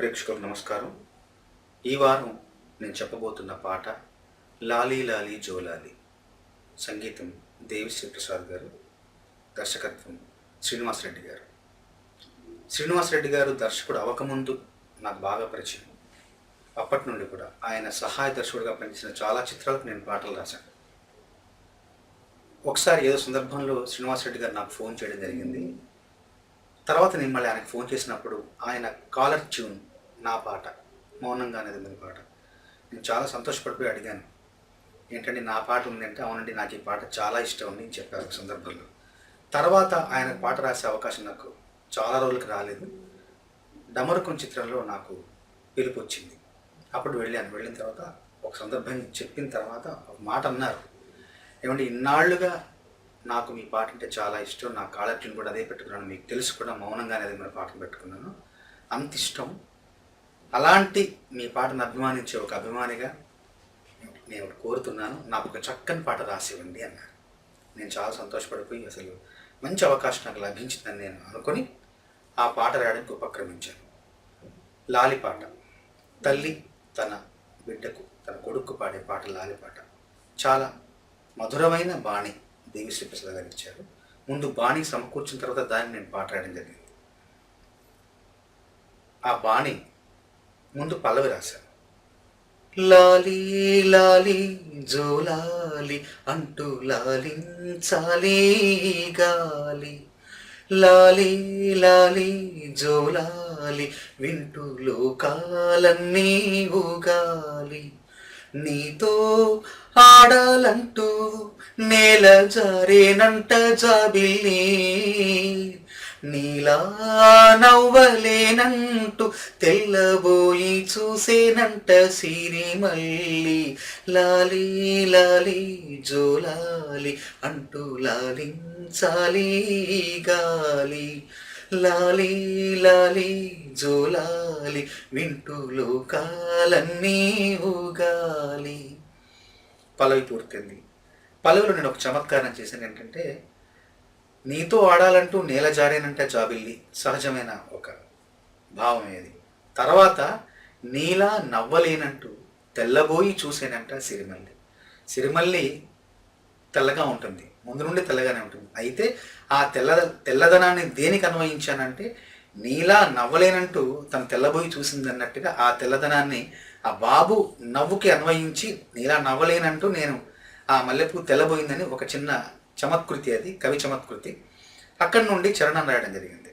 ప్రేక్షకులకు నమస్కారం. ఈ వారం నేను చెప్పబోతున్న పాట లాలీ లాలీ జోలాలి. సంగీతం దేవిశ్రీ ప్రసాద్ గారు, దర్శకత్వం శ్రీనివాసరెడ్డి గారు. శ్రీనివాసరెడ్డి గారు దర్శకుడు అవ్వకముందు నాకు బాగా పరిచయం. అప్పటి నుండి కూడా ఆయన సహాయ దర్శకుడిగా పనిచేసిన చాలా చిత్రాలకు నేను పాటలు రాశాను. ఒకసారి ఏదో సందర్భంలో శ్రీనివాసరెడ్డి గారు నాకు ఫోన్ చేయడం జరిగింది. తర్వాత నేను మళ్ళీ ఆయనకు ఫోన్ చేసినప్పుడు ఆయన కాలర్ ట్యూన్ నా పాట మౌనంగా అనేది మన పాట. నేను చాలా సంతోషపడిపోయి అడిగాను, ఏంటంటే నా పాట ఉందంటే, అవునండి నాకు ఈ పాట చాలా ఇష్టం అని చెప్పారు ఒక సందర్భంలో. తర్వాత ఆయన పాట రాసే అవకాశం నాకు చాలా రోజులకు రాలేదు. డమరుకం చిత్రంలో నాకు పిలుపు వచ్చింది. అప్పుడు వెళ్ళిన తర్వాత ఒక సందర్భం చెప్పిన తర్వాత ఒక మాట అన్నారు, ఏమంటే ఇన్నాళ్లుగా నాకు మీ పాట అంటే చాలా ఇష్టం, నా కాలర్ ట్యూన్ కూడా అదే పెట్టుకున్నాను, మీకు తెలుసు కూడా మౌనంగా అనేది మన పాటను పెట్టుకున్నాను, అంత ఇష్టం. అలాంటి మీ పాటను అభిమానించే ఒక అభిమానిగా నేను కోరుతున్నాను, నాకు ఒక చక్కని పాట రాసివ్వండి అన్నారు. నేను చాలా సంతోషపడిపోయి అసలు మంచి అవకాశం నాకు లభించిందని నేను అనుకొని ఆ పాట రాయడానికి ఉపక్రమించాను. లాలి పాట, తల్లి తన బిడ్డకు తన కొడుకు పాడే పాట లాలి పాట. చాలా మధురమైన బాణి దేవిశ్రీ ప్రసాద్ గారు ఇచ్చారు. ముందు బాణి సమకూర్చిన తర్వాత దాన్ని నేను పాట రాయడం జరిగింది. ఆ బాణి ముందు పల్లవి రాశాను. లాలి లాలి జోలాలి అంటూ లాలించాలి గాలి, లాలి లాలి జోలాలి వింటూ లోకాలన్నీ ఊగాలి, నీతో ఆడాలంటూ నేల జారేనంట జాబిల్లి, నీలా నవ్వలేనంటూ తెల్లబోయి చూసేనంట సిరిమల్లి, లాలి లాలి జోలాలి అంటూ లాలించాలి గాలి, లాలి లాలి జోలాలి వింటూ లోకాలన్నీ ఊగాలి. పల్లవి పూర్తింది. పల్లవిలో నేను ఒక చమత్కారం చేశాను. ఏంటంటే, నీతో ఆడాలంటూ నేల జారేనంటే జాబిల్లి సహజమైన ఒక భావం ఏది. తర్వాత నీలా నవ్వలేనంటూ తెల్లబోయి చూసేనంట సిరిమల్లి. సిరిమల్లి తెల్లగా ఉంటుంది, ముందు నుండి తెల్లగానే ఉంటుంది. అయితే ఆ తెల్లదనాన్ని దేనికి అన్వయించానంటే, నీలా నవ్వలేనంటూ తను తెల్లబోయి చూసింది అన్నట్టుగా ఆ తెల్లదనాన్ని ఆ బాబు నవ్వుకి అన్వయించి నీలా నవ్వలేనంటూ నేను ఆ మల్లెపూ తెల్లబోయిందని ఒక చిన్న చమత్కృతి, అది కవి చమత్కృతి. అక్కడి నుండి చరణం రాయడం జరిగింది.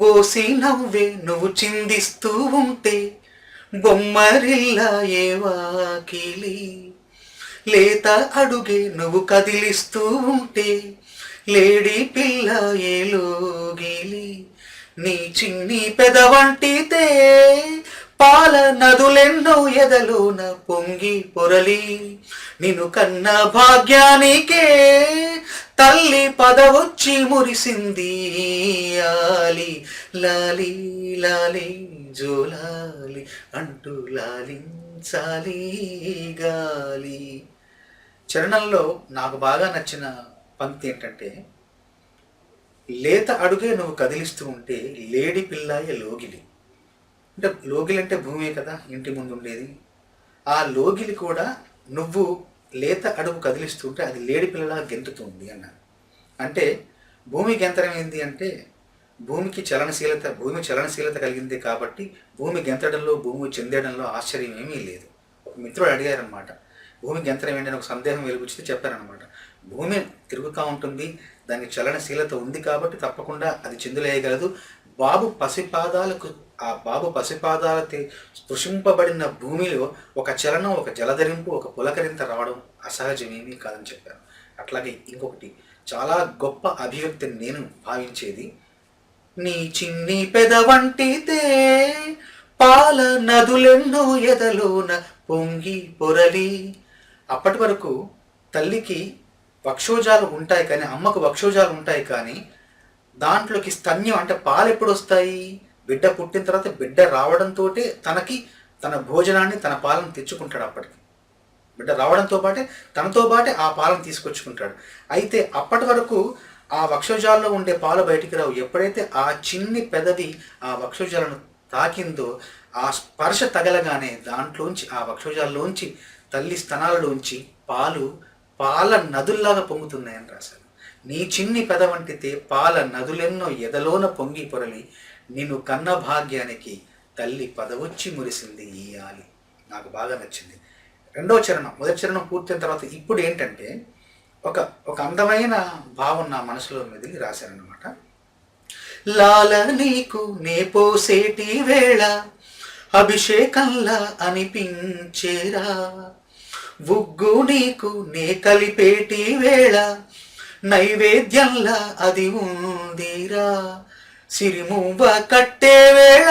బోసి నవ్వే నువ్వు చిందిస్తూ ఉంటే బొమ్మరిల్లా ఏ వాకిలి, లేత అడుగే నువ్వు కదిలిస్తూ ఉంటే లేడీ పిల్ల ఏ లోగిలి, నీ చిన్ని పెదవంటితే పాల నదులెన్నో ఎదలోన పొంగి పొరలి, నిన్ను కన్న భాగ్యానికే తల్లి పదవొచ్చి మురిసింది ఆలి, లాలి లాలి జోలాలి అంటూ లాలించాలి గాలి. చరణంలో నాకు బాగా నచ్చిన పంక్తి ఏంటంటే, లేత అడుగే నువ్వు కదిలిస్తూ ఉంటే లేడి పిల్లాయ లోగిలి. అంటే లోగిలి అంటే భూమే కదా ఇంటి ముందు ఉండేది. ఆ లోగిలి కూడా నువ్వు లేత అడుగు కదిలిస్తుంటే అది లేడి పిల్లలా గెంతుతుంది అన్నారు. అంటే భూమి గెంతడం ఏంది అంటే, భూమి చలనశీలత కలిగింది కాబట్టి భూమి గెంతడంలో భూమి చెందడంలో ఆశ్చర్యం ఏమీ లేదు. ఒక మిత్రుడు అడిగారనమాట, భూమి గెంతడం ఏంటని ఒక సందేహం వెలుగుచ్చితే చెప్పారనమాట, భూమి తిరుగుతూ ఉంటుంది, దానికి చలనశీలత ఉంది కాబట్టి తప్పకుండా అది చిందులేయగలదు. ఆ బాబు పసిపాదాలతో స్పృశింపబడిన భూమిలో ఒక చలనం, ఒక జలధరింపు, ఒక పులకరింత రావడం అసహజమేమీ కాదని చెప్పారు. అట్లాగే ఇంకొకటి చాలా గొప్ప అభివ్యక్తిని నేను భావించేది, నీ చిన్ని పెదవంటితే పాల నదులెన్నో ఎదలోన పొంగి పొరలి. అప్పటి వరకు తల్లికి వక్షోజాలు ఉంటాయి కానీ, అమ్మకు వక్షోజాలు ఉంటాయి కానీ దాంట్లోకి స్తన్యం అంటే పాలు ఎప్పుడు వస్తాయి, బిడ్డ పుట్టిన తర్వాత బిడ్డ రావడంతో తనకి తన భోజనాన్ని తన పాలను తెచ్చుకుంటాడు. అప్పటికి బిడ్డ రావడంతో పాటే తనతో పాటే ఆ పాలను తీసుకొచ్చుకుంటాడు. అయితే అప్పటి వరకు ఆ వక్షోజాల్లో ఉండే పాలు బయటికి రావు. ఎప్పుడైతే ఆ చిన్ని పెదవి ఆ వక్షోజాలను తాకిందో ఆ స్పర్శ తగలగానే దాంట్లోంచి ఆ వక్షోజాల్లోంచి తల్లి స్తనాలలోంచి పాల నదుల్లాగా పొంగుతున్నాయని రాశారు. నీ చిన్ని పెదవంటితే పాల నదులెన్నో ఎదలోన పొంగి పొరలి నిన్ను కన్న భాగ్యానికి తల్లి పదవొచ్చి మురిసింది ఈయాలి. నాకు బాగా నచ్చింది. రెండవ చరణం, మొదటి చరణం పూర్తయిన తర్వాత ఇప్పుడు ఏంటంటే ఒక అందమైన భావం నా మనసులో మెదిలి రాశారనమాట. లాల నీకు నే పోసేటి వేళ అభిషేకంలా అనిపించేరా, ఉగ్గు నీకు నే కలిపేటి వేళ నైవేద్యంలా అది ఉందిరా, సిరిమువ్వ కట్టే వేళ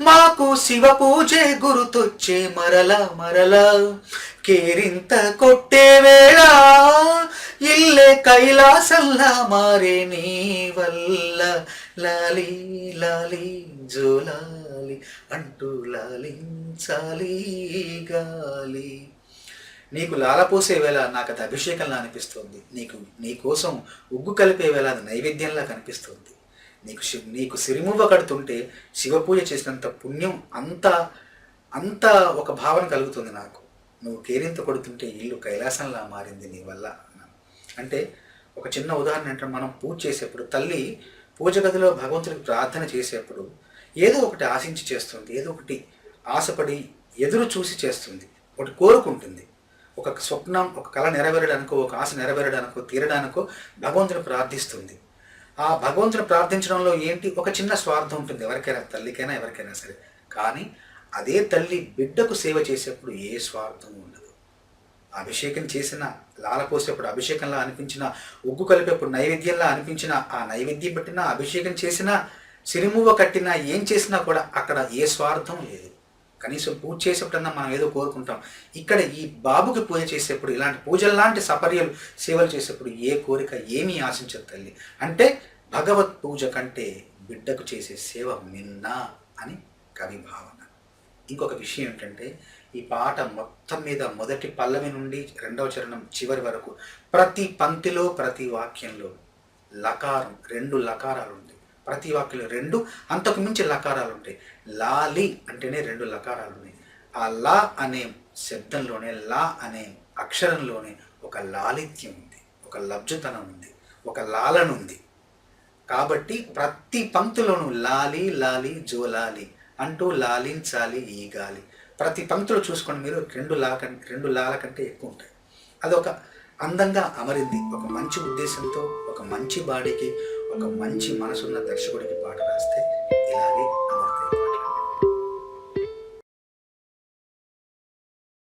మాకు శివ పూజే గుర్తొచ్చే మరల కేరింత కొట్టే వేళ ఇల్లే కైలాసంలా మారే నీ వల్ల లాలి లాలి జోలాలి అంటూ లాలించాలి గాలి. నీకు లాలపోసే వేళ నాకు అది అభిషేకంలా అనిపిస్తుంది, నీ కోసం ఉగ్గు కలిపే వేళ అది నైవేద్యంలా కనిపిస్తుంది, నీకు సిరిమువ్వ కడుతుంటే శివపూజ చేసినంత పుణ్యం అంత ఒక భావన కలుగుతుంది నాకు. నువ్వు కేరింత కొడుతుంటే ఇల్లు కైలాసంలా మారింది నీ వల్ల అన్నాను. అంటే ఒక చిన్న ఉదాహరణ అంటే, మనం పూజ చేసేప్పుడు తల్లి పూజ గదిలో భగవంతుడికి ప్రార్థన చేసేప్పుడు ఏదో ఒకటి ఆశించి చేస్తుంది, ఏదో ఒకటి ఆశపడి ఎదురు చూసి చేస్తుంది, ఒకటి కోరుకుంటుంది. ఒక స్వప్నం, ఒక కళ నెరవేరడానికో, ఒక ఆశ నెరవేరడానికో, తీరడానికో భగవంతుని ప్రార్థిస్తుంది. ఆ భగవంతుని ప్రార్థించడంలో ఏంటి, ఒక చిన్న స్వార్థం ఉంటుంది, ఎవరికైనా, తల్లికైనా ఎవరికైనా సరే. కానీ అదే తల్లి బిడ్డకు సేవ చేసేప్పుడు ఏ స్వార్థం ఉండదు. అభిషేకం చేసిన, లాలపోసేప్పుడు అభిషేకంలా అనిపించిన, ఉగ్గు కలిపేప్పుడు నైవేద్యంలా అనిపించిన, ఆ నైవేద్యం పెట్టినా, అభిషేకం చేసినా, సిరిమువ్వ కట్టినా, ఏం చేసినా కూడా అక్కడ ఏ స్వార్థం లేదు. కనీసం పూజ చేసేప్పుడన్నా మనం ఏదో కోరుకుంటాం. ఇక్కడ ఈ బాబుకి పూజ చేసేప్పుడు, ఇలాంటి పూజల్లాంటి సపర్యలు సేవలు చేసేప్పుడు ఏ కోరిక ఏమీ ఆశించదు తల్లి. అంటే భగవత్ పూజ కంటే బిడ్డకు చేసే సేవ మిన్నా అని కవి భావన. ఇంకొక విషయం ఏంటంటే, ఈ పాట మొత్తం మీద మొదటి పల్లవి నుండి రెండవ చరణం చివరి వరకు ప్రతి పంక్తిలో, ప్రతి వాక్యంలో లకారం, 2 లకారాలు ఉంటాయి. ప్రతి వాక్యంలో 2 అంతకు మించి లకారాలు ఉంటాయి. లాలి అంటేనే 2 లకారాలు ఉన్నాయి. ఆ లా అనే శబ్దంలోనే, లా అనే అక్షరంలోనే ఒక లాలిత్యం ఉంది, ఒక లబ్జతనం ఉంది, ఒక లాలన ఉంది. కాబట్టి ప్రతి పంక్తిలోనూ లాలి లాలి జోలాలి అంటూ లాలించాలి ఈ గాలి. ప్రతి పంక్తిలో చూసుకోండి మీరు, 2 లాల కంటే ఎక్కువ ఉంటాయి. అదొక అందంగా అమరింది. ఒక మంచి ఉద్దేశంతో, ఒక మంచి బాడీకి, ఒక మంచి మనసున్న దర్శకుడికి పాట రాస్తే ఇలాగే